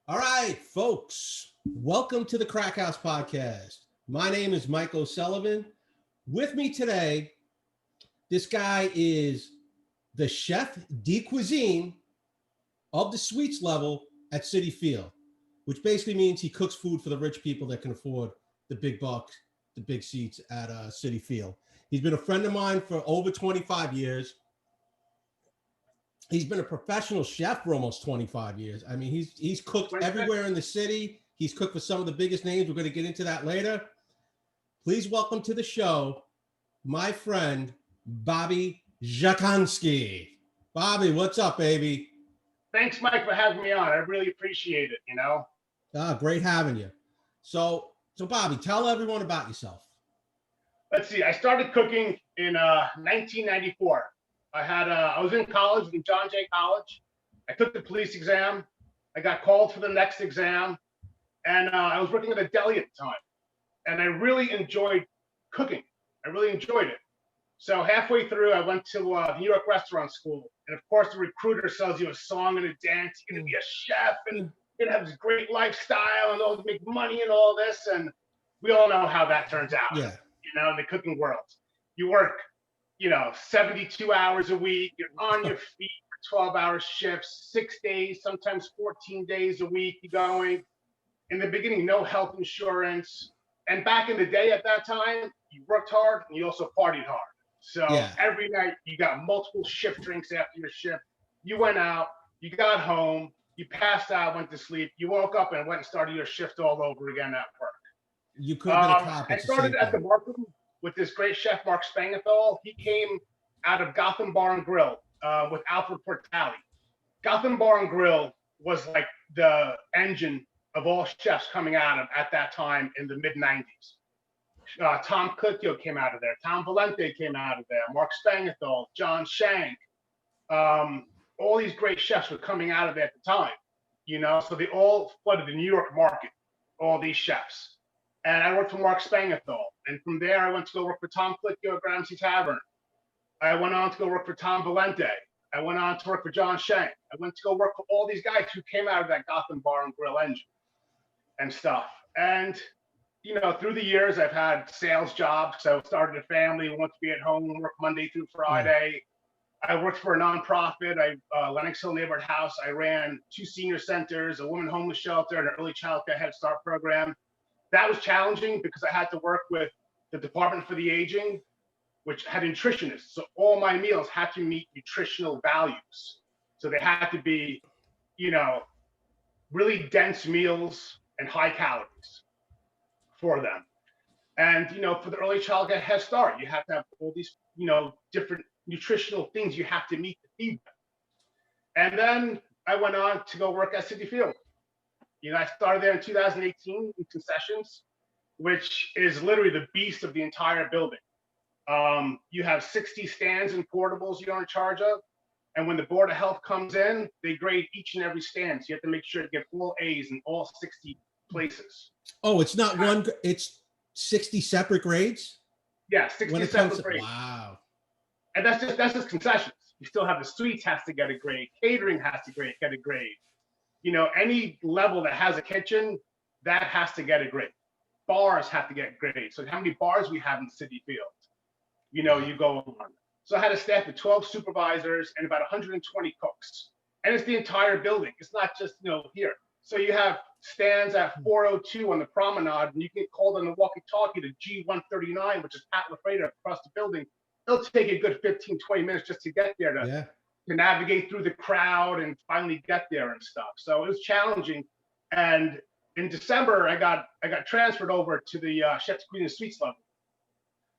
All right, folks, welcome to the Crack House Podcast. My name is Mike O'Sullivan. With me today, this guy is the chef de cuisine of the suites level at Citi Field, which basically means he cooks food for the rich people that can afford the big bucks, the big seats at Citi Field. He's been a friend of mine for over 25 years. He's been a professional chef for almost 25 years. I mean, he's cooked everywhere in the city. He's cooked for some of the biggest names. We're going to get into that later. Please welcome to the show, my friend, Bobby Dziekonski. Bobby, what's up, baby? Thanks, Mike, for having me on. I really appreciate it. Great having you. So Bobby, tell everyone about yourself. Let's see. I started cooking in 1994. I was in college, in John Jay College. I took the police exam. I got called for the next exam, and I was working at a deli at the time. And I really enjoyed cooking. I really enjoyed it. So halfway through, I went to the New York restaurant school. And of course, the recruiter sells you a song and a dance. You're going to be a chef and you're going to have this great lifestyle and all make money and all this. And we all know how that turns out, in the cooking world. You work, 72 hours a week. You're on your feet for 12-hour shifts, 6 days, sometimes 14 days a week. You're going. In the beginning, no health insurance. And back in the day at that time, you worked hard and you also partied hard. So every night you got multiple shift drinks after your shift. You went out, you got home, you passed out, went to sleep. You woke up and went and started your shift all over again at work. You could have been a cop. I started at the market with this great chef, Mark Spangenthal. He came out of Gotham Bar and Grill with Alfred Portali. Gotham Bar and Grill was like the engine of all chefs coming out of at that time in the mid-90s. Tom Colicchio came out of there. Tom Valente came out of there. Mark Spangenthal, John Shank. All these great chefs were coming out of there at the time, so they all flooded the New York market, all these chefs. And I worked for Mark Spangenthal. And from there, I went to go work for Tom Colicchio at Ramsey Tavern. I went on to go work for Tom Valente. I went on to work for John Shank. I went to go work for all these guys who came out of that Gotham Bar and Grill engine and stuff. And through the years, I've had sales jobs. So I started a family, wanted to be at home and work Monday through Friday. I worked for a nonprofit, Lenox Hill Neighborhood House. I ran 2 senior centers, a women homeless shelter, and an early childcare Head Start program. That was challenging because I had to work with the Department for the Aging, which had nutritionists. So all my meals had to meet nutritional values. So they had to be, really dense meals and high calories for them. And, for the early childhood Head Start, you have to have all these, different nutritional things you have to meet to feed them. And then I went on to go work at Citi Field. I started there in 2018 in concessions, which is literally the beast of the entire building. You have 60 stands and portables you're in charge of. And when the Board of Health comes in, they grade each and every stand. So you have to make sure to get all A's in all 60 places. Oh, it's not one, it's 60 separate grades? Yeah, 60 separate grades. Wow. And that's just concessions. You still have the suites has to get a grade. Catering has to get a grade. Any level that has a kitchen, that has to get a grade. Bars have to get grades. So how many bars we have in Citi Field? You go on. So I had a staff of 12 supervisors and about 120 cooks. And it's the entire building. It's not just, here. So you have stands at 402 on the promenade, and you get called on the walkie-talkie to G139, which is Pat LaFreda across the building. It'll take a good 15, 20 minutes just to get there to navigate through the crowd and finally get there and stuff. So it was challenging. And in December, I got transferred over to the Chef de Cuisine Suites level.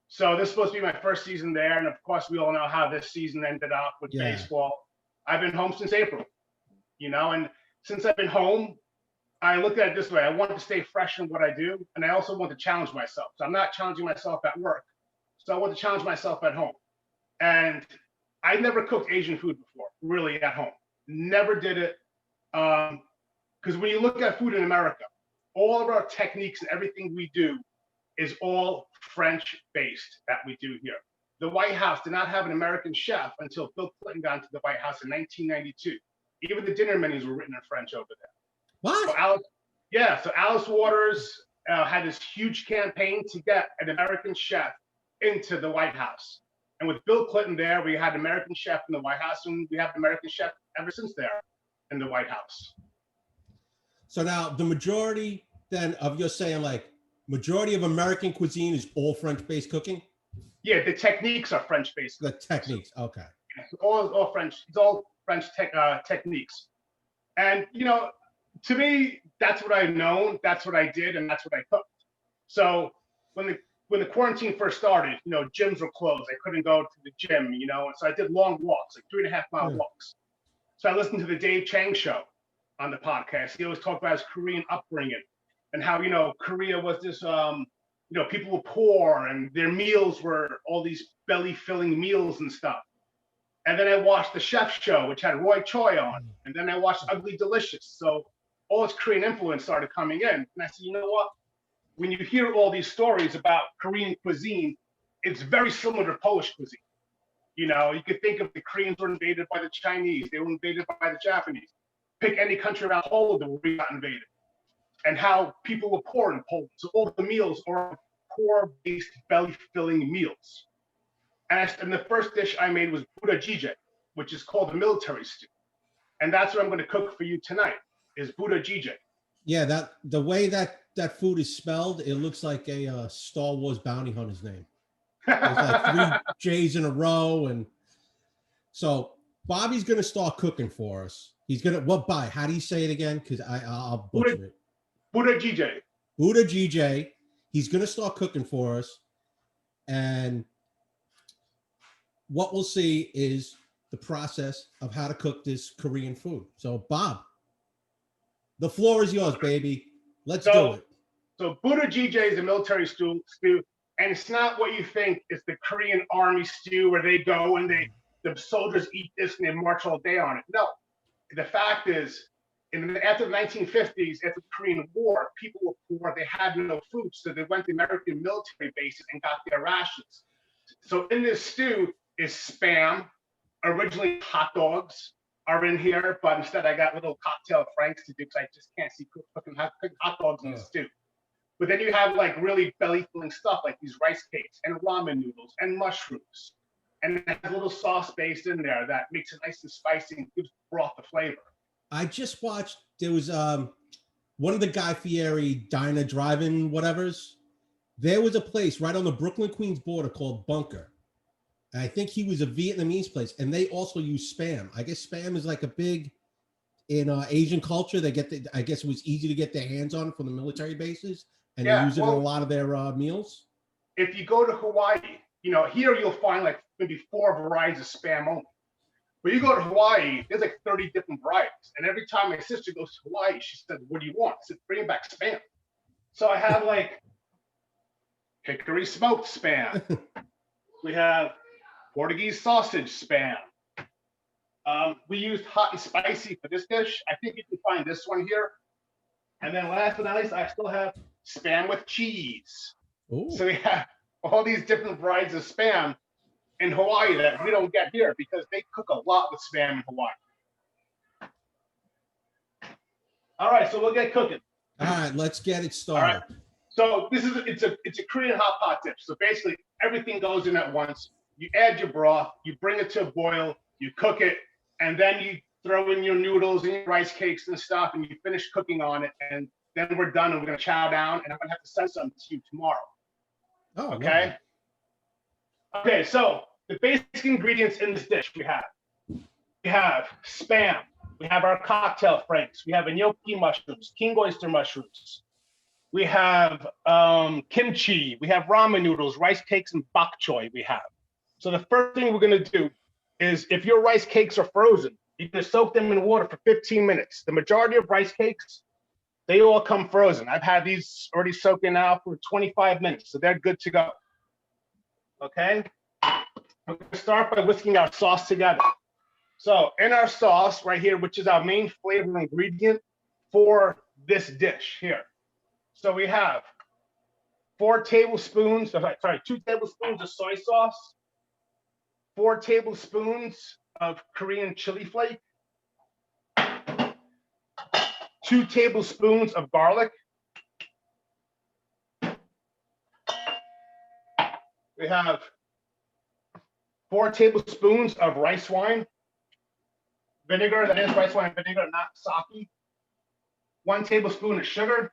So this is supposed to be my first season there. And of course, we all know how this season ended up with baseball. I've been home since April, and since I've been home, I look at it this way. I want to stay fresh in what I do. And I also want to challenge myself. So I'm not challenging myself at work. So I want to challenge myself at home. And I never cooked Asian food before, really at home. Never did it. Because when you look at food in America, all of our techniques and everything we do is all French-based that we do here. The White House did not have an American chef until Bill Clinton got into the White House in 1992. Even the dinner menus were written in French over there. What? So Alice Waters had this huge campaign to get an American chef into the White House. And with Bill Clinton there, we had an American chef in the White House, and we have an American chef ever since there in the White House. So now the majority then of you're saying like majority of American cuisine is all French-based cooking? Yeah, the techniques are French-based. The techniques, okay. It's all French. It's all French techniques. And to me, that's what I've known. That's what I did, and that's what I cooked. So when the quarantine first started, gyms were closed. I couldn't go to the gym, and so I did long walks, like 3.5 mile walks. So I listened to the Dave Chang show on the podcast. He always talked about his Korean upbringing and how, Korea was this, people were poor and their meals were all these belly filling meals and stuff. And then I watched the Chef Show, which had Roy Choi on. And then I watched Ugly Delicious. So all this Korean influence started coming in. And I said, you know what? When you hear all these stories about Korean cuisine, it's very similar to Polish cuisine. You could think of the Koreans were invaded by the Chinese. They were invaded by the Japanese. Pick any country around Poland where we got invaded. And how people were poor in Poland. So all the meals are poor-based, belly-filling meals. And the first dish I made was Budae Jjgae, which is called the military stew. And that's what I'm going to cook for you tonight, is Budae Jjgae. Yeah, the way that food is spelled, it looks like a Star Wars bounty hunter's name. There's like 3 J's in a row. And so Bobby's going to start cooking for us. He's going to, how do you say it again? Because I'll butcher it. Budae Jjgae. Budae Jjgae. He's going to start cooking for us. And what we'll see is the process of how to cook this Korean food. So, Bob, the floor is yours, baby. Let's do it. So, Budae Jjgae is a military stew, and it's not what you think. It's the Korean army stew where they go and the soldiers eat this and they march all day on it. No, the fact is, after the 1950s, after the Korean War, people were poor. They had no food, so they went to American military bases and got their rations. So in this stew is Spam. Originally, hot dogs are in here, but instead I got little cocktail franks to do because I just can't see cooking hot dogs in the stew. But then you have like really belly-filling stuff like these rice cakes and ramen noodles and mushrooms. And it has a little sauce base in there that makes it nice and spicy and gives broth the flavor. I just watched, there was one of the Guy Fieri diner drive-in whatevers. There was a place right on the Brooklyn-Queens border called Bunker. And I think he was a Vietnamese place, and they also use Spam. I guess Spam is like a big, in Asian culture, I guess it was easy to get their hands on from the military bases, and they use it in a lot of their meals. If you go to Hawaii, here you'll find like maybe 4 varieties of Spam only. But you go to Hawaii, there's like 30 different varieties. And every time my sister goes to Hawaii, she said, what do you want? I said, bring back Spam. So I have like hickory smoked Spam. We have Portuguese sausage Spam. We used hot and spicy for this dish. I think you can find this one here. And then last but not least, I still have Spam with cheese. Ooh. So we have all these different varieties of Spam in Hawaii that we don't get here because they cook a lot with Spam in Hawaii. All right, so we'll get cooking. All right, let's get it started. All right. So it's a Korean hot pot dish. So basically everything goes in at once. You add your broth, you bring it to a boil, you cook it, and then you throw in your noodles and your rice cakes and stuff, and you finish cooking on it, and then we're done and we're gonna chow down, and I'm gonna have to send some to you tomorrow. Oh, okay. Wow. Okay, so the basic ingredients in this dish we have Spam, we have our cocktail franks, we have gnocchi mushrooms, king oyster mushrooms, we have kimchi, we have ramen noodles, rice cakes, and bok choy we have. So the first thing we're gonna do is, if your rice cakes are frozen, you can soak them in water for 15 minutes. The majority of rice cakes, they all come frozen. I've had these already soaking now for 25 minutes, so they're good to go. Okay? We're gonna start by whisking our sauce together. So in our sauce right here, which is our main flavor ingredient for this dish here. So we have 2 tablespoons of soy sauce, 4 tablespoons of Korean chili flake, 2 tablespoons of garlic. We have 4 tablespoons of rice wine vinegar. That is rice wine vinegar, not sake. 1 tablespoon of sugar.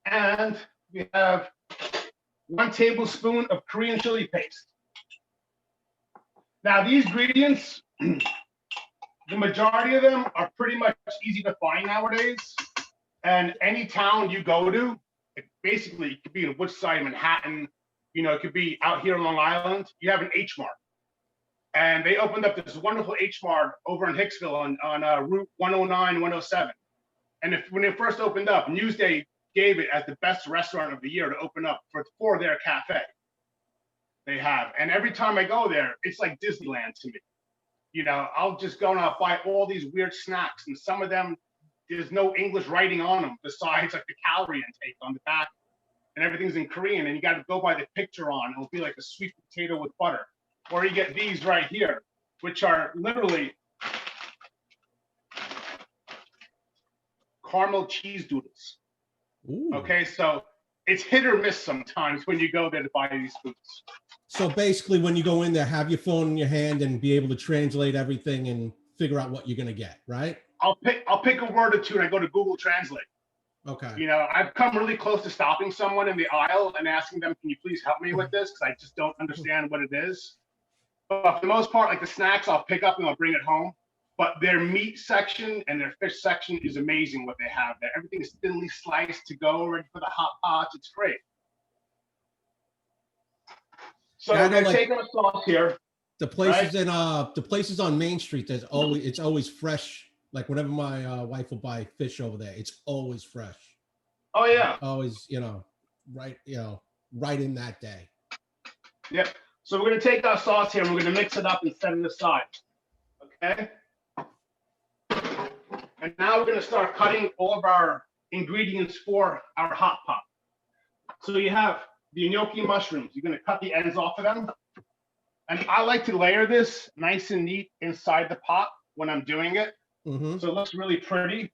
And we have 1 tablespoon of Korean chili paste. Now, these ingredients, the majority of them are pretty much easy to find nowadays. And any town you go to, basically, it could be in Woodside, Manhattan, you know, it could be out here on Long Island, you have an H Mart. And they opened up this wonderful H Mart over in Hicksville on Route 109, 107. And when it first opened up, Newsday gave it as the best restaurant of the year to open up for their cafe they have. And every time I go there, it's like Disneyland to me. You know, I'll just go and I'll buy all these weird snacks, and some of them, there's no English writing on them besides like the calorie intake on the back, and everything's in Korean, and you got to go by the picture on. It'll be like a sweet potato with butter. Or you get these right here, which are literally caramel cheese doodles. Ooh. Okay, so it's hit or miss sometimes when you go there to buy these foods. So basically, when you go in there, have your phone in your hand and be able to translate everything and figure out what you're gonna get, right? I'll pick a word or two and I go to Google Translate. Okay. You know, I've come really close to stopping someone in the aisle and asking them, "Can you please help me with this?" Because I just don't understand what it is. But for the most part, like the snacks, I'll pick up and I'll bring it home. But their meat section and their fish section is amazing what they have there. Everything is thinly sliced to go, ready for the hot pots. It's great. So I'm gonna take our sauce here. The places the places on Main Street, it's always fresh. Like whenever my wife will buy fish over there, it's always fresh. Oh yeah. Always, right in that day. Yep. So we're gonna take our sauce here and we're gonna mix it up and set it aside. Okay. And now we're gonna start cutting all of our ingredients for our hot pot. So you have the gnocchi mushrooms. You're gonna cut the ends off of them. And I like to layer this nice and neat inside the pot when I'm doing it. Mm-hmm. So it looks really pretty.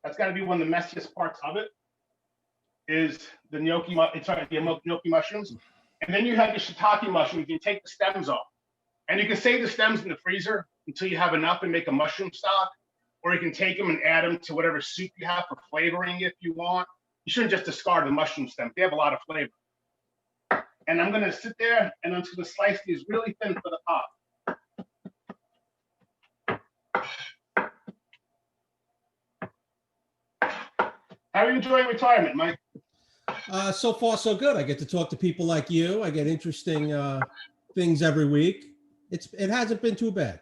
That's got to be one of the messiest parts of it, is the gnocchi mushrooms. And then you have the shiitake mushrooms. You can take the stems off. And you can save the stems in the freezer until you have enough and make a mushroom stock. Or you can take them and add them to whatever soup you have for flavoring if you want. You shouldn't just discard the mushroom stem. They have a lot of flavor. And I'm going to sit there and I'm just going to slice these really thin for the pot. How are you enjoying retirement, Mike? So far, so good. I get to talk to people like you. I get interesting things every week. It hasn't been too bad.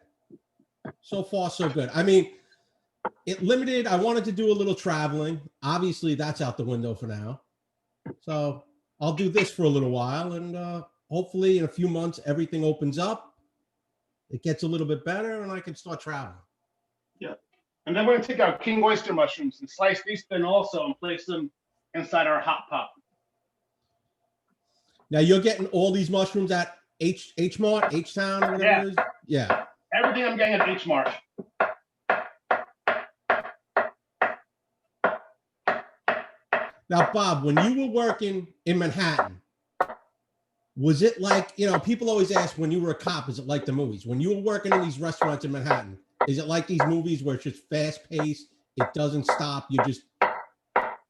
So far, so good. I mean, I wanted to do a little traveling. Obviously, that's out the window for now. So I'll do this for a little while, and hopefully in a few months, everything opens up. It gets a little bit better, and I can start traveling. Yeah. And then we're going to take our king oyster mushrooms and slice these thin also and place them inside our hot pot. Now, you're getting all these mushrooms at H-Mart, H-Town, or whatever it is? Yeah. Everything I'm getting at H-Mart. Now, Bob, when you were working in Manhattan, was it like, people always ask when you were a cop, is it like the movies? When you were working in these restaurants in Manhattan, is it like these movies where it's just fast paced? It doesn't stop. You just, from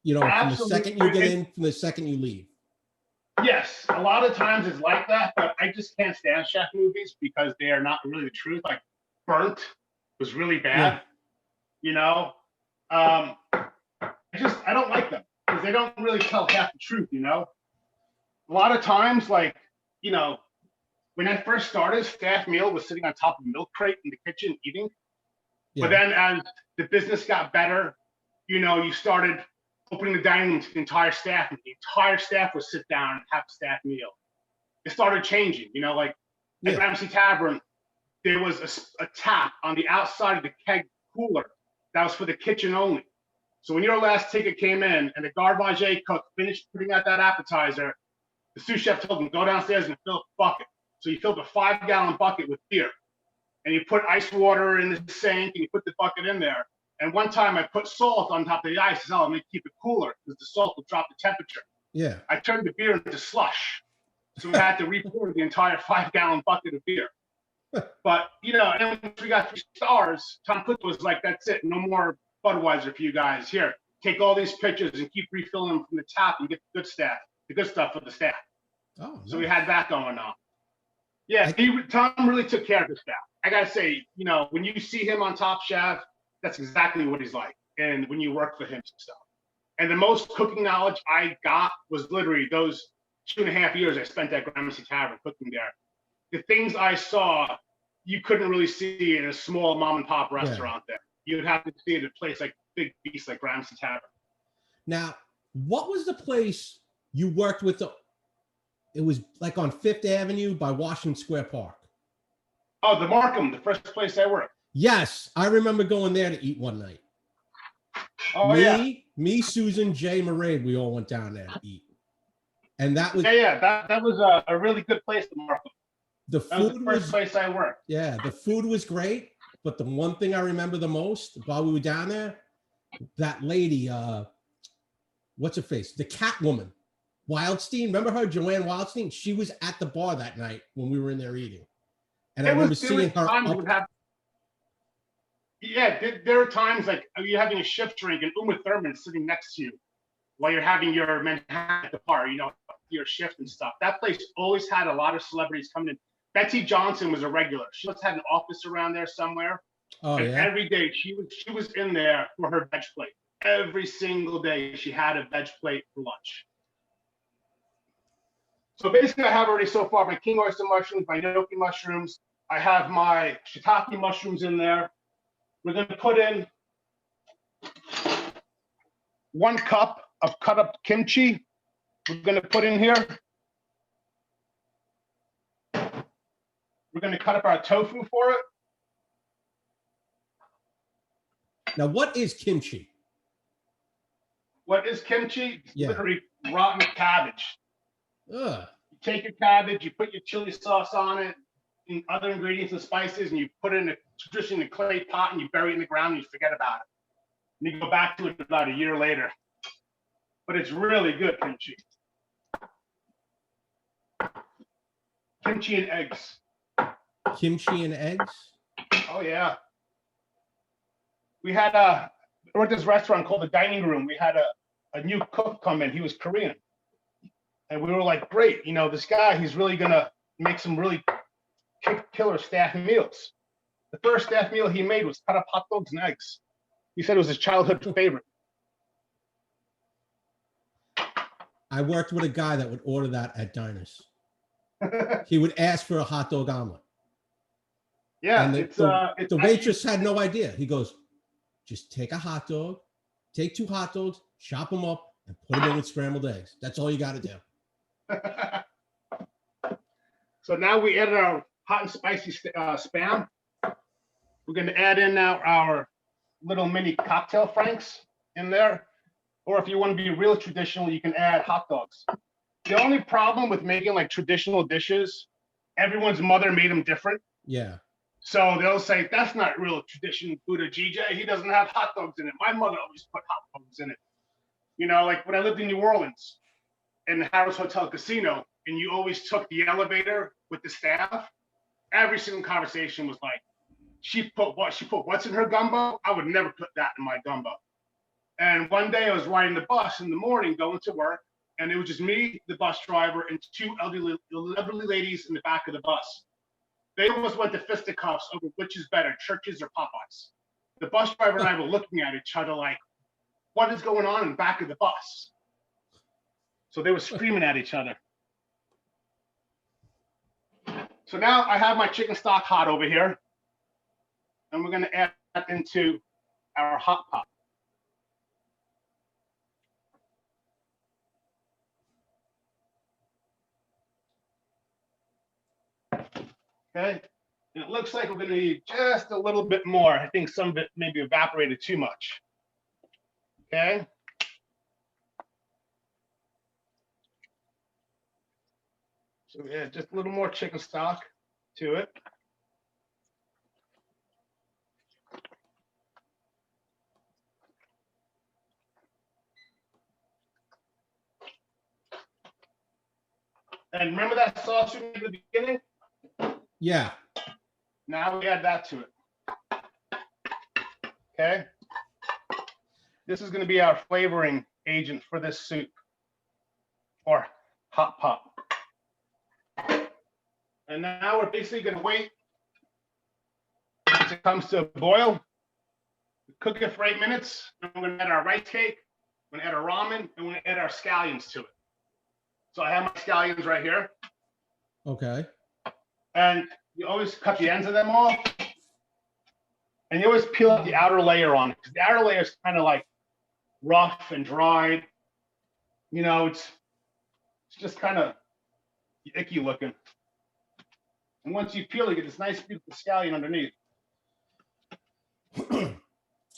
the second you get in, from the second you leave. Yes, a lot of times it's like that, but I just can't stand chef movies because they are not really the truth. Like Burnt was really bad, I don't like them because they don't really tell half the truth, A lot of times, when I first started, staff meal was sitting on top of a milk crate in the kitchen eating. Yeah. But then as the business got better, you started opening the dining room to the entire staff, and the entire staff would sit down and have a staff meal. It started changing, at Ramsey Tavern, there was a tap on the outside of the keg cooler that was for the kitchen only. So when your last ticket came in and the garbage cook finished putting out that appetizer, the sous chef told him, go downstairs and fill up the bucket. So he filled a 5-gallon bucket with beer. and you put ice water in the sink and you put the bucket in there. And one time I put salt on top of the ice. Oh, let me keep it cooler because the salt will drop the temperature. Yeah. I turned the beer into slush. So we had to re-pour the entire 5-gallon bucket of beer. But, you know, and once we got 3 stars, Tom Cook was like, that's it. No more Budweiser for you guys. Here, take all these pictures and keep refilling them from the tap and get the good stuff for the staff. Oh, nice. So we had that going on. Yeah, Tom really took care of his staff. I got to say, you know, when you see him on Top Chef, that's exactly what he's like. And when you work for him and stuff. And the most cooking knowledge I got was literally those 2.5 years I spent at Gramercy Tavern cooking there. The things I saw, you couldn't really see in a small mom and pop restaurant there. You would have to see it at a place like Big Beast, like Gramercy Tavern. Now, what was the place you worked with? It was like on 5th Avenue by Washington Square Park. Oh, the Markham, the first place I worked. Yes, I remember going there to eat one night. Oh, Me, Susan, Jay, Mairead, we all went down there to eat. And that was... that was a really good place, the Markham. That was the first place I worked. Yeah, the food was great, but the one thing I remember the most while we were down there, that lady, what's her face? The cat woman, Wildstein. Remember her, Joanne Wildstein? She was at the bar that night when we were in there eating. And I remember seeing her. There are times like you're having a shift drink and Uma Thurman's sitting next to you while you're having your Manhattan at the bar, you know, your shift and stuff. That place always had a lot of celebrities coming in. Betsy Johnson was a regular. She must have had an office around there somewhere. Oh, and yeah. Every day she was in there for her veg plate. Every single day she had a veg plate for lunch. So basically I have already so far my king oyster mushrooms, my gnocchi mushrooms. I have my shiitake mushrooms in there. We're going to put in 1 cup of cut up kimchi. We're going to put in here. We're going to cut up our tofu for it. Now, what is kimchi? What is kimchi? It's yeah. Literally rotten cabbage. Ugh. You take your cabbage, you put your chili sauce on it, and other ingredients and spices, and you put it in traditionally in a clay pot, and you bury it in the ground, and you forget about it. And you go back to it about a year later. But it's really good kimchi. Kimchi and eggs. Kimchi and eggs? Oh, yeah. We had we're at this restaurant called the Dining Room. We had a new cook come in. He was Korean. And we were like, great, you know, this guy, he's really going to make some really killer staff meals. The first staff meal he made was cut up hot dogs and eggs. He said it was his childhood favorite. I worked with a guy that would order that at diners. He would ask for a hot dog omelet. Yeah, and the waitress had no idea. He goes, just take a hot dog, take 2 hot dogs, chop them up, and put them in with scrambled eggs. That's all you got to do. So now we added our hot and spicy Spam. We're going to add in now our little mini cocktail franks in there. Or if you want to be real traditional, you can add hot dogs. The only problem with making like traditional dishes, everyone's mother made them different. Yeah. So they'll say, that's not real tradition Budae Jjgae. He doesn't have hot dogs in it. My mother always put hot dogs in it. You know, like when I lived in New Orleans in the Harrah's Hotel Casino, and you always took the elevator with the staff, every single conversation was like, she put what's in her gumbo? I would never put that in my gumbo. And one day I was riding the bus in the morning going to work, and it was just me, the bus driver, and 2 elderly ladies in the back of the bus. They almost went to fisticuffs over which is better, Church's or Popeyes. The bus driver and I were looking at each other like, what is going on in the back of the bus? So they were screaming at each other. So now I have my chicken stock hot over here, and we're going to add that into our hot pot. Okay, and it looks like we're going to need just a little bit more. I think some of it maybe evaporated too much. Okay. So yeah, just a little more chicken stock to it. And remember that sauce we made at the beginning? Yeah. Now we add that to it. Okay. This is going to be our flavoring agent for this soup or hot pot. And now we're basically going to wait until it comes to a boil. Cook it for 8 minutes. And we're going to add our rice cake. We're going to add our ramen, and we're going to add our scallions to it. So I have my scallions right here. Okay. And you always cut the ends of them off. And you always peel out the outer layer on it, because the outer layer is kind of like rough and dried. You know, it's just kind of icky looking. And once you peel it, you get this nice, beautiful scallion underneath.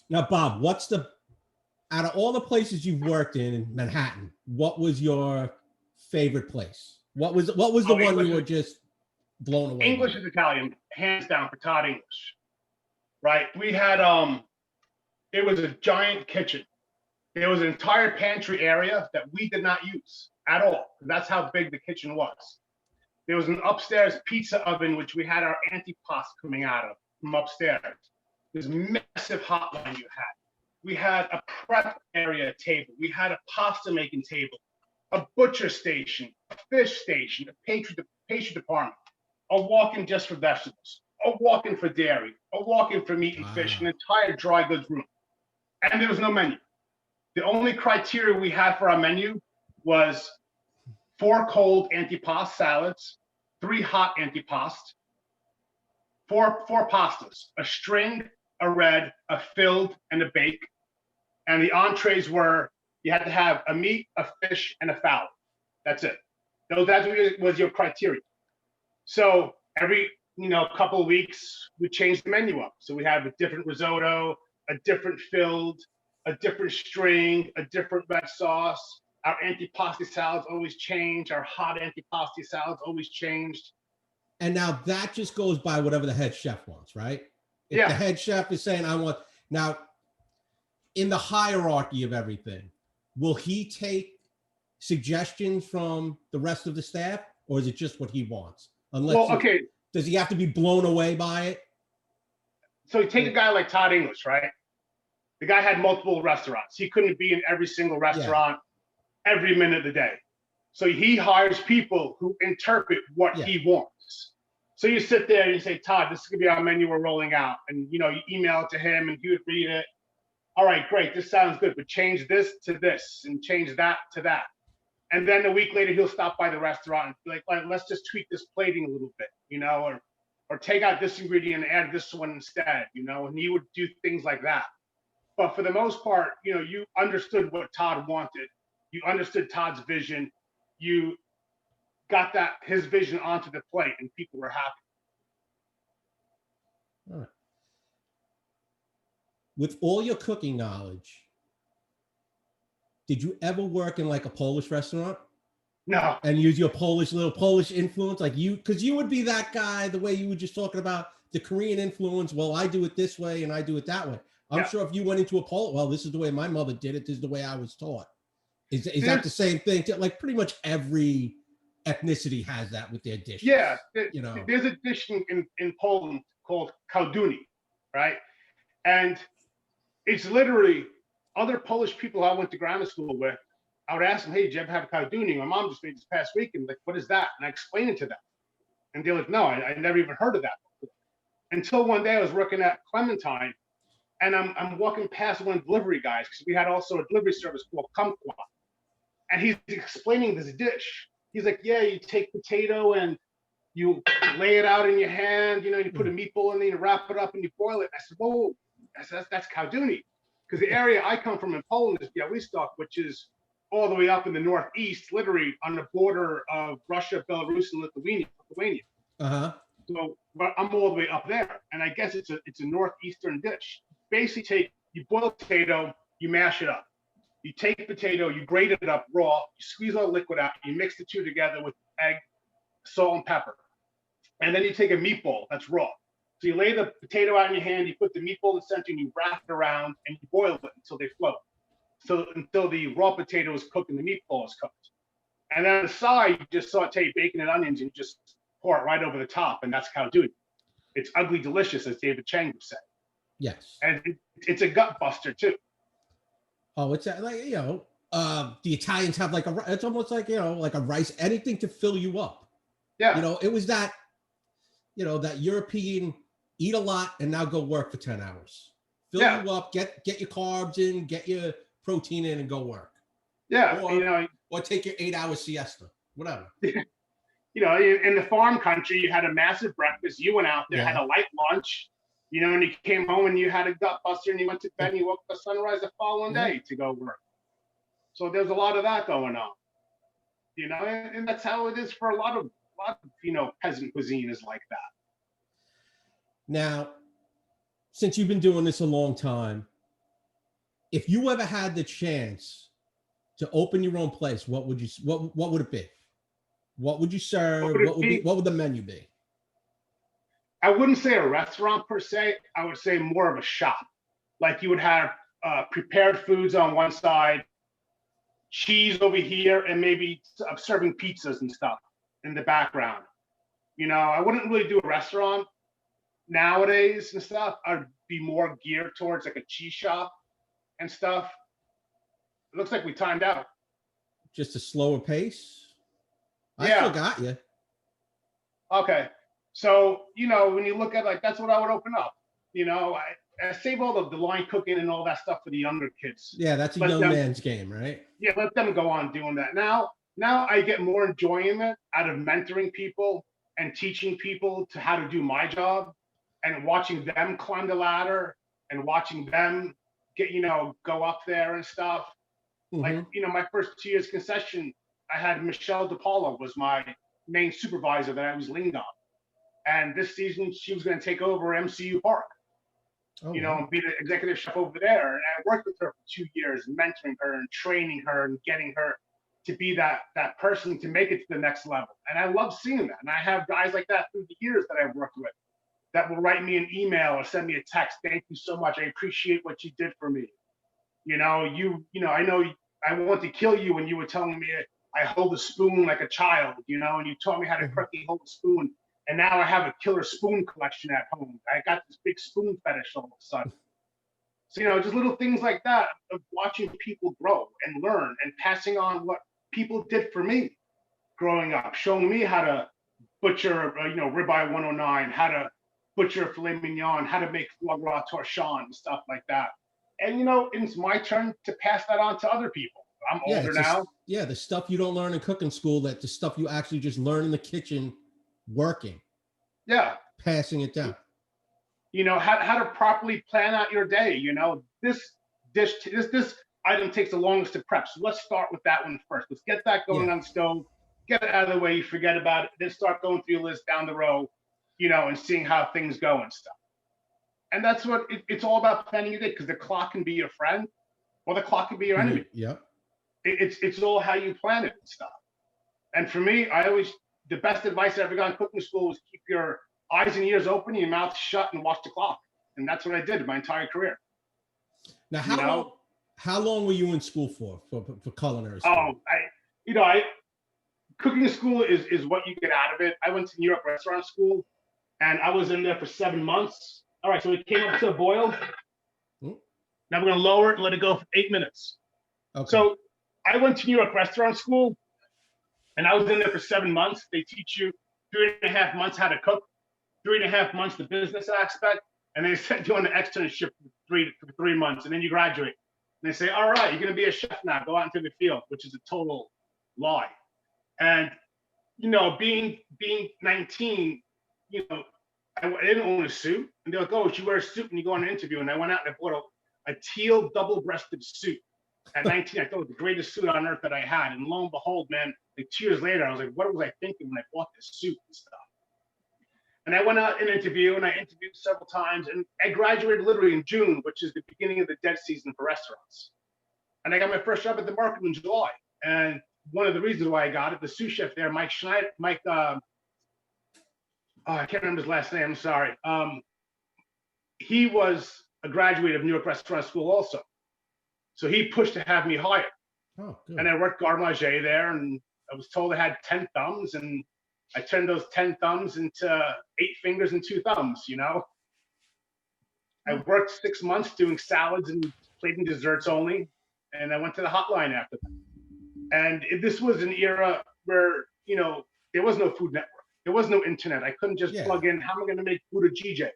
Now, Bob, out of all the places you've worked in Manhattan, what was your favorite place? What was the one English, you were just blown away? English is Italian, hands down for Todd English. Right? We had it was a giant kitchen. There was an entire pantry area that we did not use at all. That's how big the kitchen was. There was an upstairs pizza oven, which we had our antipasto coming out of from upstairs. This massive hotline you had. We had a prep area table. We had a pasta making table, a butcher station, a fish station, a pastry department, a walk-in just for vegetables, a walk-in for dairy, a walk-in for meat and fish, an entire dry goods room. And there was no menu. The only criteria we had for our menu was 4 cold antipasto salads, 3 hot antipasto, 4 pastas, a string, a red, a filled, and a bake. And the entrees were, you had to have a meat, a fish, and a fowl. That's it. That was your criteria. So every couple of weeks, we changed the menu up. So we have a different risotto, a different filled, a different string, a different red sauce. Our antipasti salads always change. Our hot antipasti salads always changed. And now that just goes by whatever the head chef wants, right? If Yeah. the head chef is saying, I want, now in the hierarchy of everything, will he take suggestions from the rest of the staff, or is it just what he wants? Does he have to be blown away by it? So you take a guy like Todd English, right? The guy had multiple restaurants. He couldn't be in every single restaurant every minute of the day. So he hires people who interpret what he wants. So you sit there and you say, Todd, this is going to be our menu we're rolling out. And, you email it to him and he would read it. All right, great. This sounds good, but change this to this and change that to that. And then a week later, he'll stop by the restaurant and be like, let's just tweak this plating a little bit, or take out this ingredient and add this one instead, and he would do things like that. But for the most part, you understood what Todd wanted. You understood Todd's vision. You got his vision onto the plate and people were happy. All right. With all your cooking knowledge, did you ever work in like a Polish restaurant? No. And use your little Polish influence? Because you would be that guy, the way you were just talking about the Korean influence. Well, I do it this way and I do it that way. I'm sure if you went into a Polish, well, this is the way my mother did it. This is the way I was taught. Is that the same thing? Like pretty much every ethnicity has that with their dishes. Yeah. There's a dish in Poland called kalduni, right? And it's literally other Polish people I went to grammar school with. I would ask them, hey, did you ever have a kalduni? My mom just made this past week. And like, what is that? And I explained it to them. And they're like, no, I never even heard of that before. Until one day I was working at Clementine and I'm walking past one of the delivery guys because we had also a delivery service called Kumquat. And he's explaining this dish. He's like, yeah, you take potato and you lay it out in your hand, you put a meatball in there, you wrap it up and you boil it. I said, whoa, that's kalduni. Because the area I come from in Poland is Białystok, which is all the way up in the northeast, literally on the border of Russia, Belarus, and Lithuania. Uh-huh. So I'm all the way up there. And I guess it's a northeastern dish. Basically you boil potato, you mash it up. You take potato, you grate it up raw, you squeeze all the liquid out, you mix the two together with egg, salt, and pepper. And then you take a meatball that's raw. So you lay the potato out in your hand, you put the meatball in the center, and you wrap it around, and you boil it until they float. So until the raw potato is cooked and the meatball is cooked. And then on the side, you just saute bacon and onions and you just pour it right over the top. And that's how to do it. It's ugly delicious, as David Chang would say. Yes. And it's a gut buster too. Oh, it's like, the Italians have like it's almost like, like a rice, anything to fill you up. Yeah. It was that, that European eat a lot and now go work for 10 hours. Fill you up, get your carbs in, get your protein in and go work. Yeah. Or take your 8-hour siesta, whatever. In the farm country, you had a massive breakfast. You went out there, had a light lunch, and you came home and you had a gut buster and you went to bed and you woke up at sunrise the following day to go work. So there's a lot of that going on, and that's how it is for a lot of peasant cuisine is like that. Now, since you've been doing this a long time, if you ever had the chance to open your own place, what would it be? What would you serve? What would the menu be? I wouldn't say a restaurant per se. I would say more of a shop. Like you would have prepared foods on one side, cheese over here, and maybe serving pizzas and stuff in the background. I wouldn't really do a restaurant nowadays and stuff. I'd be more geared towards like a cheese shop and stuff. It looks like we timed out. Just a slower pace? I still got you. Okay. So, when you look at that's what I would open up. I save all the line cooking and all that stuff for the younger kids. Yeah, that's a young man's game, right? Yeah, let them go on doing that. Now I get more enjoyment out of mentoring people and teaching people to how to do my job and watching them climb the ladder and watching them get, go up there and stuff. Mm-hmm. My first 2 years concession, I had Michelle DePaula was my main supervisor that I was leaned on. And this season, she was going to take over MCU Park, and be the executive chef over there. And I worked with her for 2 years, mentoring her and training her and getting her to be that person to make it to the next level. And I love seeing that. And I have guys like that through the years that I've worked with that will write me an email or send me a text. Thank you so much. I appreciate what you did for me. I know I want to kill you when you were telling me I hold a spoon like a child, and you taught me how to correctly hold a spoon. And now I have a killer spoon collection at home. I got this big spoon fetish all of a sudden. So, just little things like that of watching people grow and learn and passing on what people did for me growing up, showing me how to butcher, ribeye 109, how to butcher filet mignon, how to make foie gras torchon and stuff like that. And, it's my turn to pass that on to other people. I'm older now. The stuff you don't learn in cooking school, that the stuff you actually just learn in the kitchen working. Yeah. Passing it down. How to properly plan out your day. This item takes the longest to prep. So let's start with that one first. Let's get that going on the stove, get it out of the way, you forget about it, then start going through your list down the row, and seeing how things go and stuff. And that's what it's all about, planning your day, because the clock can be your friend or the clock can be your enemy. Yeah. It's all how you plan it and stuff. And for me, the best advice I ever got in cooking school was keep your eyes and ears open, your mouth shut, and watch the clock. And that's what I did my entire career. Now, how long were you in school for culinary school? Cooking school is what you get out of it. I went to New York restaurant school, and I was in there for 7 months. All right, so it came up to a boil. Now we're going to lower it and let it go for 8 minutes. Okay. So I went to New York restaurant school, and I was in there for 7 months. They teach you 3.5 months how to cook, 3.5 months the business aspect, and they send you on an externship for 3 months, and then you graduate. And they say, all right, you're going to be a chef now. Go out into the field, which is a total lie. And, being 19, I didn't own a suit. And they're like, oh, you wear a suit when you go on an interview. And I went out and I bought a teal double-breasted suit. At 19, I thought it was the greatest suit on earth that I had. And lo and behold, man, like 2 years later, I was like, what was I thinking when I bought this suit and stuff? And I went out and interviewed, and I interviewed several times. And I graduated literally in June, which is the beginning of the dead season for restaurants. And I got my first job at the market in July. And one of the reasons why I got it, the sous chef there, Mike Schneider, I can't remember his last name, I'm sorry. He was a graduate of New York Restaurant School also. So he pushed to have me hired. Oh, good. And I worked garde manger there, and I was told I had 10 thumbs, and I turned those 10 thumbs into 8 fingers and 2 thumbs, you know? I worked 6 months doing salads and plating desserts only, and I went to the hotline after that. And this was an era where, you know, there was no Food Network. There was no internet. I couldn't just plug in, how am I going to make Budae Jjgae?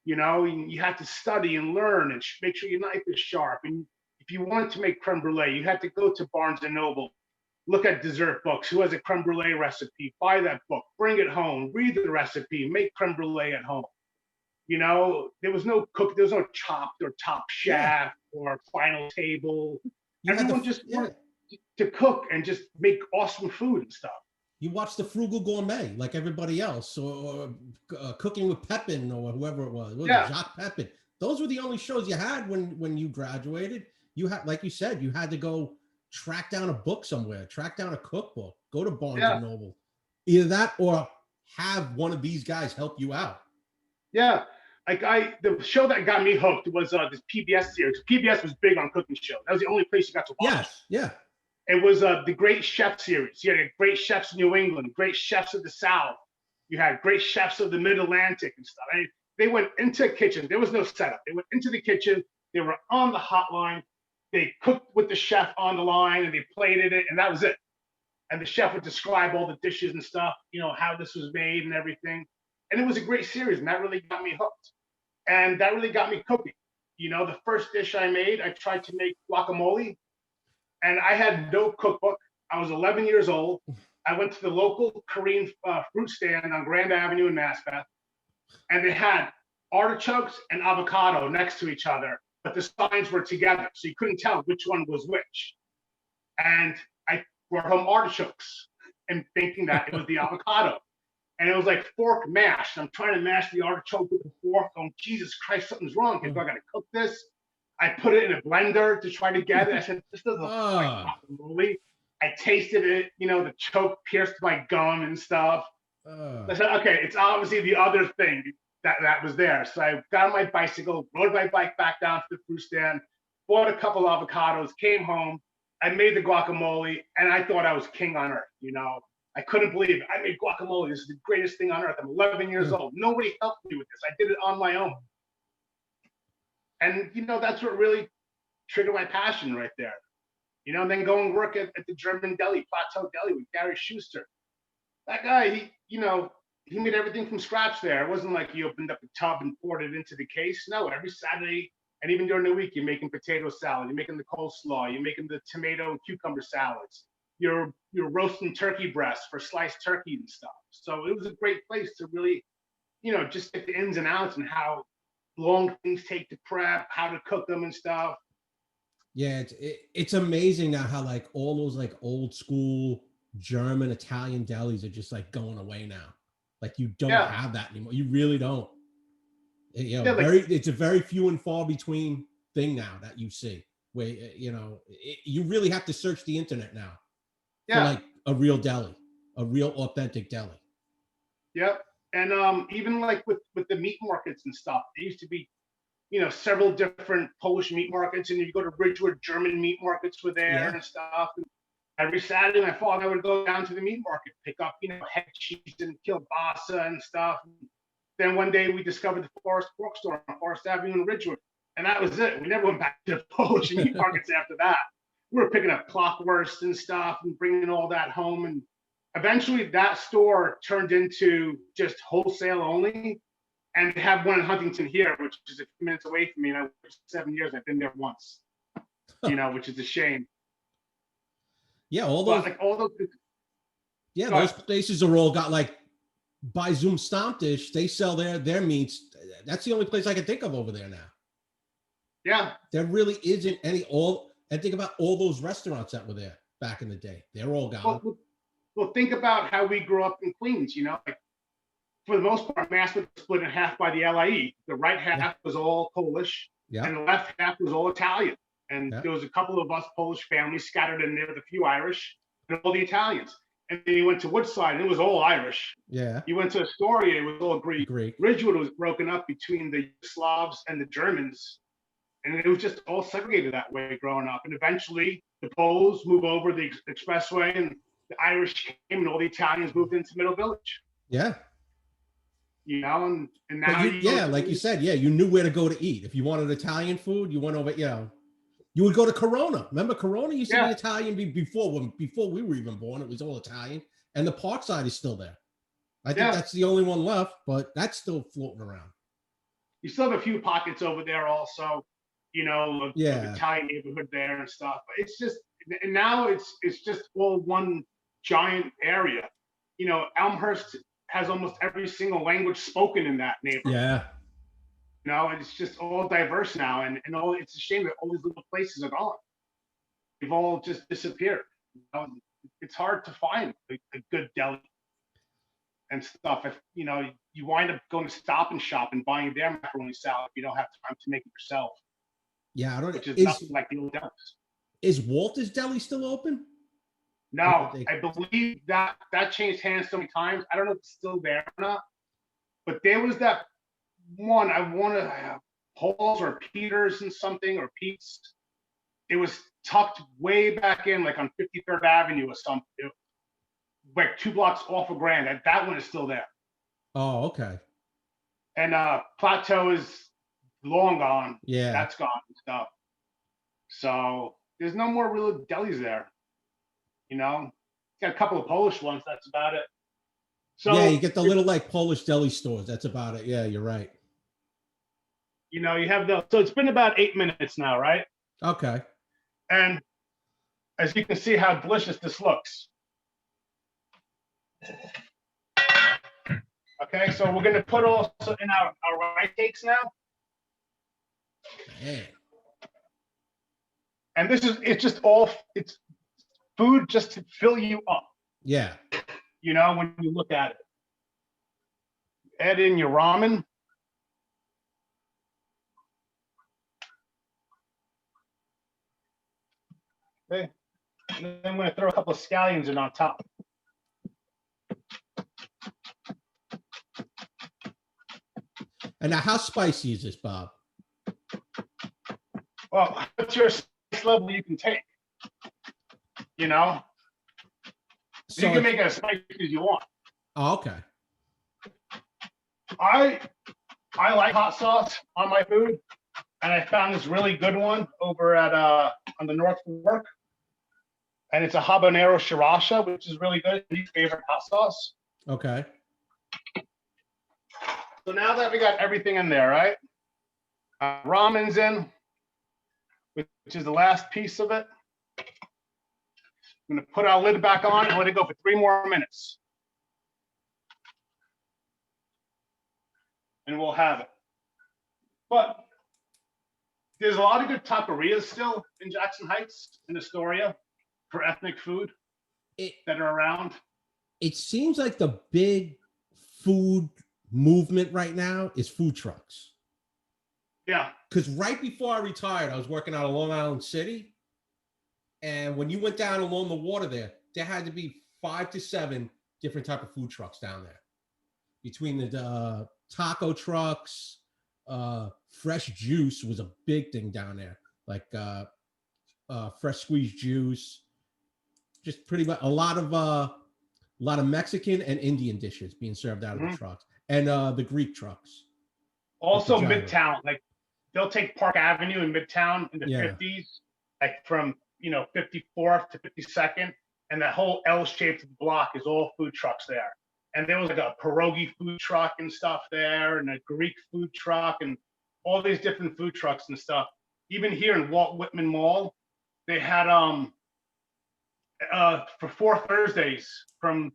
You know, you had to study and learn and make sure your knife is sharp. And if you wanted to make creme brulee, you had to go to Barnes and Noble, look at dessert books, who has a creme brulee recipe, buy that book, bring it home, read the recipe, make creme brulee at home. You know, there was no Chopped or Top Chef or Final Table. Everyone just wanted to cook and just make awesome food and stuff. You watch the Frugal Gourmet like everybody else, or Cooking with Pepin, or whoever it was. Jacques Pepin. Those were the only shows you had when you graduated. You had, like you said, you had to go track down a book somewhere, track down a cookbook, go to Barnes and Noble. Either that or have one of these guys help you out. Yeah. Like the show that got me hooked was this PBS series. PBS was big on cooking shows. That was the only place you got to watch. Yes, yeah. It was the Great Chef series. You had great chefs in New England, great chefs of the South. You had great chefs of the Mid-Atlantic and stuff. I mean, they went into a kitchen. There was no setup. They went into the kitchen. They were on the hotline. They cooked with the chef on the line, and they plated it, and that was it. And the chef would describe all the dishes and stuff, you know, how this was made and everything. And it was a great series, and that really got me hooked. And that really got me cooking. You know, the first dish I made, I tried to make guacamole, and I had no cookbook. I was 11 years old. I went to the local Korean fruit stand on Grand Avenue in Maspeth, and they had artichokes and avocado next to each other, but the signs were together, so you couldn't tell which one was which. And I brought home artichokes and thinking that it was the avocado. And it was like fork mash. I'm trying to mash the artichoke with a fork. Going, Jesus Christ, something's wrong. I got to cook this. I put it in a blender to try to get it. I said, this doesn't look like guacamole. I tasted it. You know, the choke pierced my gum and stuff. I said, okay, it's obviously the other thing that was there. So I got on my bicycle, rode my bike back down to the fruit stand, bought a couple avocados, came home. I made the guacamole, and I thought I was king on earth, you know. I couldn't believe it. I made guacamole. This is the greatest thing on earth. I'm 11 years old. Nobody helped me with this. I did it on my own. And, you know, that's what really triggered my passion right there. You know, and then go and work at the German deli, Plateau Deli with Gary Schuster. That guy, he made everything from scratch there. It wasn't like he opened up a tub and poured it into the case. No, every Saturday and even during the week, you're making potato salad, you're making the coleslaw, you're making the tomato and cucumber salads. You're roasting turkey breasts for sliced turkey and stuff. So it was a great place to really, just get the ins and outs and how long things take to prep, how to cook them and stuff. Yeah, it's amazing now how like all those like old school German, Italian delis are just like going away now. Like you don't have that anymore. You really don't. It's a very few and far between thing now that you see. Where you really have to search the internet now. For like a real deli, a real authentic deli. Yep. And even like with the meat markets and stuff, there used to be, several different Polish meat markets, and you go to Ridgewood, German meat markets were there and stuff. And every Saturday, my father would go down to the meat market, pick up, head cheese and kielbasa and stuff. Then one day we discovered the Forest Pork Store on Forest Avenue in Ridgewood, and that was it. We never went back to Polish meat markets after that. We were picking up clockwurst and stuff and bringing all that home. And eventually that store turned into just wholesale only. And they have one in Huntington here, which is a few minutes away from me. And I worked 7 years. I've been there once, which is a shame. Yeah, those places are all got like by Zoom Stammtisch. They sell their meats. That's the only place I can think of over there now. Yeah. There really isn't any and think about all those restaurants that were there back in the day. They're all gone. Well, think about how we grew up in Queens, like for the most part, Mass was split in half by the LIE. The right half was all Polish and the left half was all Italian. And there was a couple of us Polish families scattered in there with a few Irish and all the Italians. And then you went to Woodside and it was all Irish. Yeah. You went to Astoria, it was all Greek. Ridgewood was broken up between the Slavs and the Germans. And it was just all segregated that way growing up. And eventually the Poles move over the expressway and the Irish came and all the Italians moved into Middle Village. Yeah. You know, and now like you said, you knew where to go to eat. If you wanted Italian food, you went over, you would go to Corona. Remember, Corona used to be Italian before we were even born. It was all Italian, and the Parkside is still there. I think that's the only one left, but that's still floating around. You still have a few pockets over there, also, of Italian neighborhood there and stuff. But it's just, and now it's just all one giant area. Elmhurst has almost every single language spoken in that neighborhood. Yeah. It's just all diverse now, and it's a shame that all these little places are gone. They've all just disappeared. It's hard to find a good deli and stuff. If you wind up going to Stop and Shop and buying their macaroni salad if you don't have time to make it yourself. Yeah, I don't. Which is nothing like the old delis. Is Walter's Deli still open? No, I believe that changed hands so many times. I don't know if it's still there or not. But there was that one, I want to have Paul's or Peter's and something, or Pete's. It was tucked way back in, like on 53rd Avenue or something, like 2 blocks off of Grand. That one is still there. Oh, okay. And Plateau is long gone. Yeah, that's gone and stuff. So there's no more real delis there. Got a couple of Polish ones. That's about it. So yeah, you get the little like Polish deli stores. That's about it. Yeah, you're right. You have so it's been about 8 minutes now, right? Okay. And as you can see how delicious this looks. Okay, so we're gonna put also in our rye cakes now. Man. And it's food just to fill you up. Yeah. When you look at it. Add in your ramen. Okay. And then I'm going to throw a couple of scallions in on top. And now, how spicy is this, Bob? Well, what's your spice level you can take? So you can make it as spicy as you want. Oh, okay. I like hot sauce on my food, and I found this really good one over at on the North Fork, and it's a habanero sriracha, which is really good. It's my favorite hot sauce. Okay. So now that we got everything in there, right? Ramen's in, which is the last piece of it. I'm going to put our lid back on and let it go for 3 more minutes. And we'll have it. But there's a lot of good taquerias still in Jackson Heights and Astoria for ethnic food that are around. It seems like the big food movement right now is food trucks. Yeah. Because right before I retired, I was working out of Long Island City. And when you went down along the water there had to be 5 to 7 different type of food trucks down there. Between the taco trucks, fresh juice was a big thing down there. Like fresh squeezed juice. Just pretty much a lot of Mexican and Indian dishes being served out of the trucks. And the Greek trucks. Also Midtown. Like they'll take Park Avenue in Midtown in the 50s, like from 54th to 52nd, and that whole L-shaped block is all food trucks there. And there was like a pierogi food truck and stuff there, and a Greek food truck, and all these different food trucks and stuff. Even here in Walt Whitman Mall, they had for 4 Thursdays from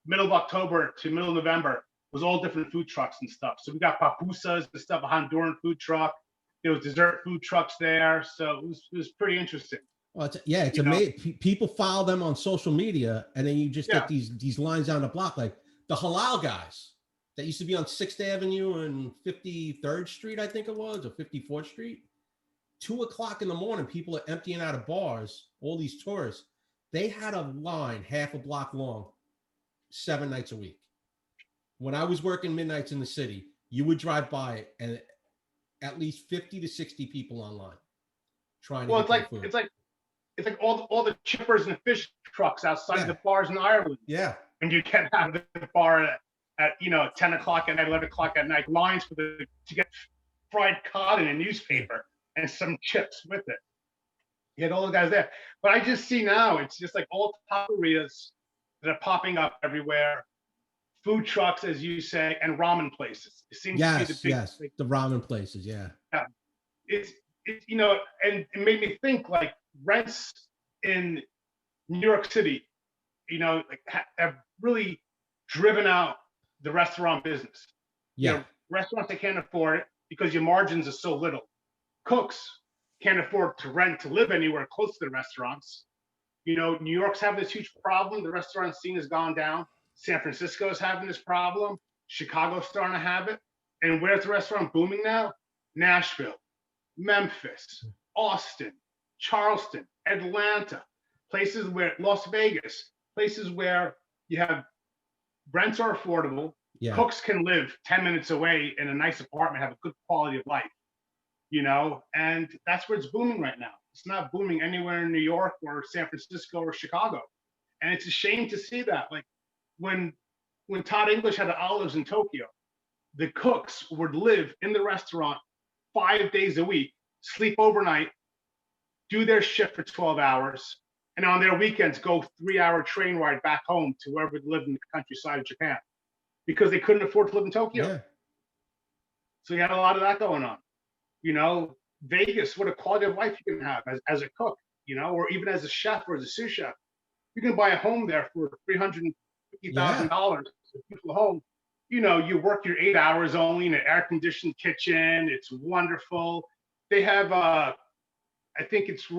middle of October to middle of November was all different food trucks and stuff. So we got papusas and stuff, a Honduran food truck. There was dessert food trucks there, so it was pretty interesting. Well, it's amazing. People follow them on social media, and then you just get these lines down the block, like the halal guys that used to be on 6th Avenue and 53rd Street, I think it was, or 54th Street. 2 o'clock in the morning, people are emptying out of bars, all these tourists. They had a line half a block long, 7 nights a week. When I was working midnights in the city, you would drive by it, and at least 50 to 60 people online trying to get food. it's like all the chippers and fish trucks outside Yeah. the bars in Ireland. Yeah. And you can have the bar at 10 o'clock at night, 11 o'clock at night, lines to get fried cod in a newspaper and some chips with it. You had all the guys there. But I just see now, it's just like all taquerias that are popping up everywhere, food trucks, as you say, and ramen places. It seems to be the big, the ramen places, yeah. It's and it made me think like rents in New York City, like have really driven out the restaurant business. Yeah. Restaurants that can't afford it because your margins are so little. Cooks can't afford to rent to live anywhere close to the restaurants. New York's having this huge problem. The restaurant scene has gone down. San Francisco is having this problem. Chicago's starting to have it. And where's the restaurant booming now? Nashville, Memphis, Austin, Charleston, Atlanta, places where Las Vegas, places where you have rents are affordable. Yeah. Cooks can live 10 minutes away in a nice apartment, have a good quality of life, and that's where it's booming right now. It's not booming anywhere in New York or San Francisco or Chicago. And it's a shame to see that. Like when Todd English had the Olives in Tokyo, the cooks would live in the restaurant 5 days a week, sleep overnight, do their shift for 12 hours, and on their weekends go 3-hour train ride back home to wherever they lived in the countryside of Japan because they couldn't afford to live in Tokyo. Yeah. So you had a lot of that going on. Vegas, what a quality of life you can have as a cook, or even as a chef or as a sous chef. You can buy a home there for $350,000, a beautiful home. You work your 8 hours only in an air-conditioned kitchen. It's wonderful. They have, I think it's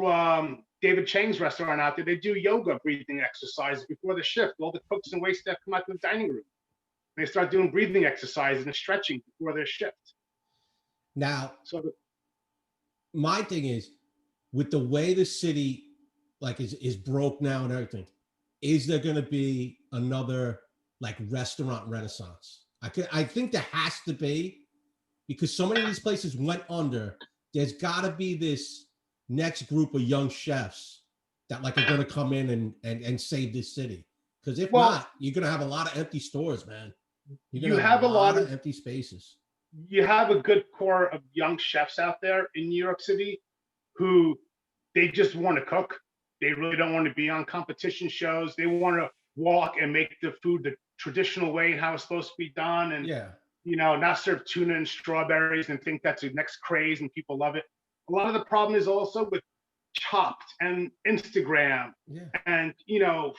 David Chang's restaurant out there. They do yoga breathing exercises before the shift. All the cooks and waitstaff come out to the dining room. They start doing breathing exercises and stretching before their shift. Now, my thing is, with the way the city is broke now and everything, is there going to be another restaurant renaissance? I think there has to be, because so many of these places went under. There's got to be this next group of young chefs that are going to come in and save this city. Because if not, you're going to have a lot of empty stores, man. You're going to have a lot of empty spaces. You have a good core of young chefs out there in New York City who they just want to cook. They really don't want to be on competition shows. They want to walk and make the food the traditional way and how it's supposed to be done. And, not serve tuna and strawberries and think that's the next craze and people love it. A lot of the problem is also with Chopped and Instagram and,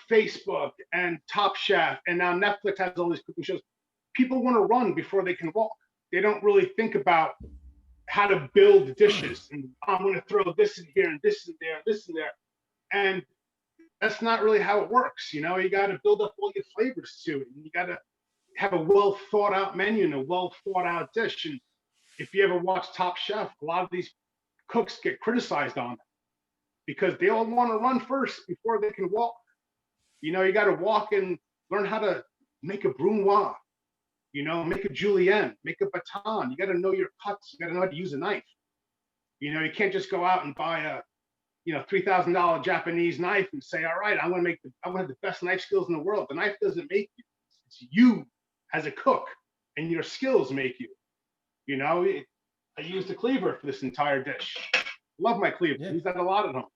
Facebook and Top Chef. And now Netflix has all these cooking shows. People want to run before they can walk. They don't really think about how to build dishes. And I'm going to throw this in here and this in there, this in there. And that's not really how it works. You got to build up all your flavors to it. And you got to have a well thought out menu and a well thought out dish. And if you ever watch Top Chef, a lot of these cooks get criticized on it because they all want to run first before they can walk. You got to walk and learn how to make a brunoise. Make a julienne, make a baton. You got to know your cuts. You got to know how to use a knife. You can't just go out and buy a, $3,000 Japanese knife and say, all right, I'm going to have the best knife skills in the world. The knife doesn't make you. It's you as a cook, and your skills make you. I used a cleaver for this entire dish. Love my cleaver. Yeah. Use that a lot at home.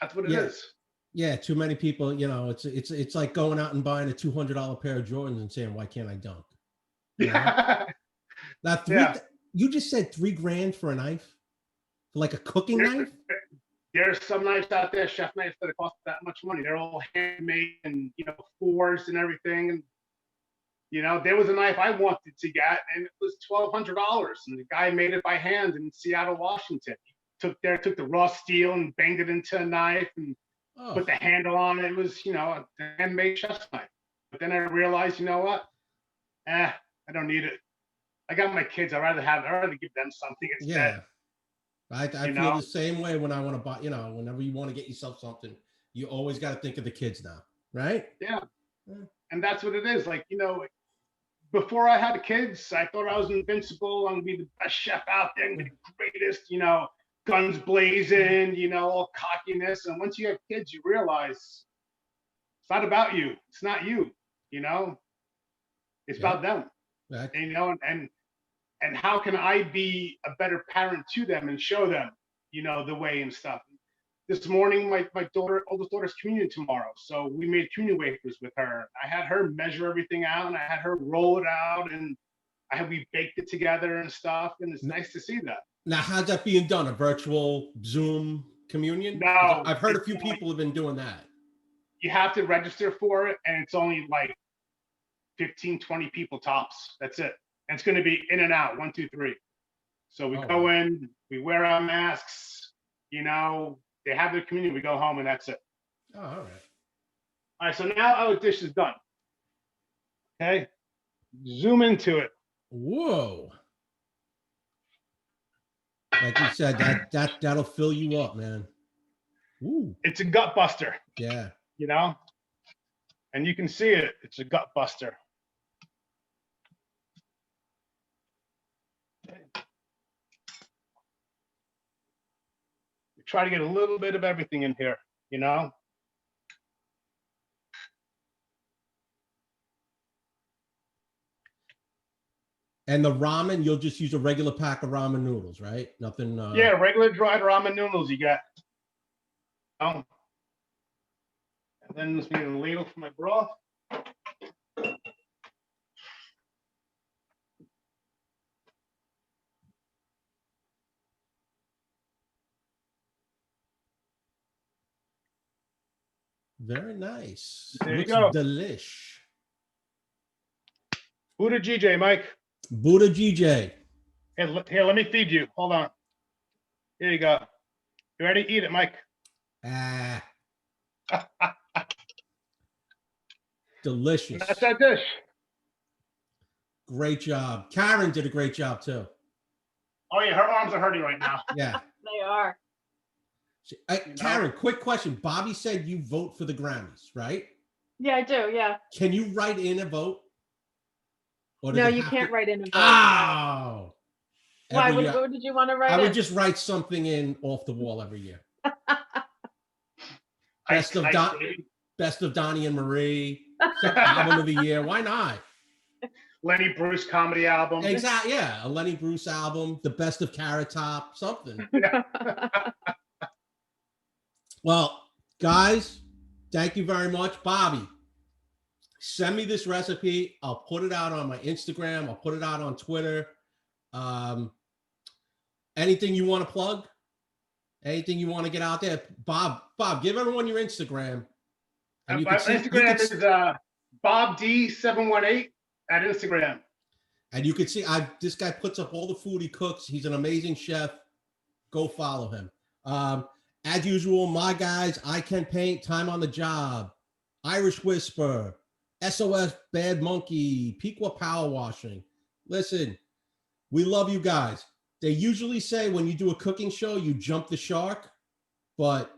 That's what it is. Yeah, too many people, it's like going out and buying a $200 pair of Jordans and saying, why can't I dunk? You just said $3,000 for a knife? For a cooking knife? There's some knives out there, chef knives, that cost that much money. They're all handmade and, fours and everything. And, there was a knife I wanted to get and it was $1,200. And the guy made it by hand in Seattle, Washington. He took the raw steel and banged it into a knife and put the handle on it. It was, a handmade chef's knife. But then I realized, I don't need it. I got my kids. I'd rather give them something instead. I feel the same way when I want to buy, whenever you want to get yourself something, you always got to think of the kids now, right? Yeah. And that's what it is. Before I had kids, I thought I was invincible. I'm going to be the best chef out there and be the greatest, because guns blazing, you know, all cockiness. And once you have kids, you realize it's not about you. It's not you, you know, it's about them. Right. And, you know, and how can I be a better parent to them and show them, you know, the way and stuff. This morning, my oldest daughter's communion tomorrow. So we made communion wafers with her. I had her measure everything out and I had her roll it out and we baked it together and stuff. And it's nice to see that. Now, how's that being done? A virtual Zoom communion? No. I've heard a few people have been doing that. You have to register for it and it's only like 15, 20 people tops. That's it. And it's going to be in and out, 1, 2, 3. So we go in, we wear our masks, you know, they have their communion, we go home and that's it. Oh, all right. All right, so now our dish is done. Okay, zoom into it. Whoa. Like you said, that'll fill you up, man. Ooh. It's a gut buster. Yeah. You know, and you can see it. It's a gut buster. Try to get a little bit of everything in here, you know. And the ramen, you'll just use a regular pack of ramen noodles, right? Nothing. Yeah, regular dried ramen noodles you got. And then just need a ladle for my broth. Very nice. There Looks you go. Delish. Budae Jjgae, Mike. Budae Jjgae. Here, let me feed you. Hold on. Here you go. You ready? Eat it, Mike. Ah. Delicious. That's that dish. Great job. Karen did a great job too. Oh yeah, her arms are hurting right now. Yeah. They are. Karen, quick question. Bobby said you vote for the Grammys, right? Yeah, I do. Yeah. Can you write in a vote? Or No, you can't write in a vote. Oh. Why? What did you want to write? I would just write something in off the wall every year. Best of Donnie and Marie. Album of the year. Why not? Lenny Bruce comedy album. Exactly. Yeah, a Lenny Bruce album. The best of Carrot Top. Something. Well, guys, thank you very much, Bobby. Send me this recipe. I'll put it out on my Instagram. I'll put it out on Twitter. Anything you want to plug? Anything you want to get out there? Bob, give everyone your Instagram. And my Instagram is Bob D718 at Instagram. And you can see this guy puts up all the food he cooks. He's an amazing chef. Go follow him. As usual, my guys, I Can Paint, Time on the Job, Irish Whisper, SOS Bad Monkey, Pequot Power Washing. Listen, we love you guys. They usually say when you do a cooking show, you jump the shark, but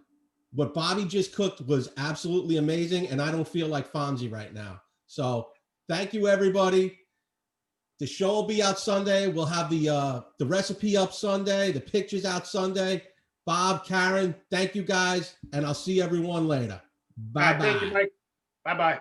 what Bobby just cooked was absolutely amazing, and I don't feel like Fonzie right now. So thank you, everybody. The show will be out Sunday. We'll have the recipe up Sunday, the pictures out Sunday. Bob, Karen, thank you guys, and I'll see everyone later. Bye-bye. Thank you, Mike. Bye-bye.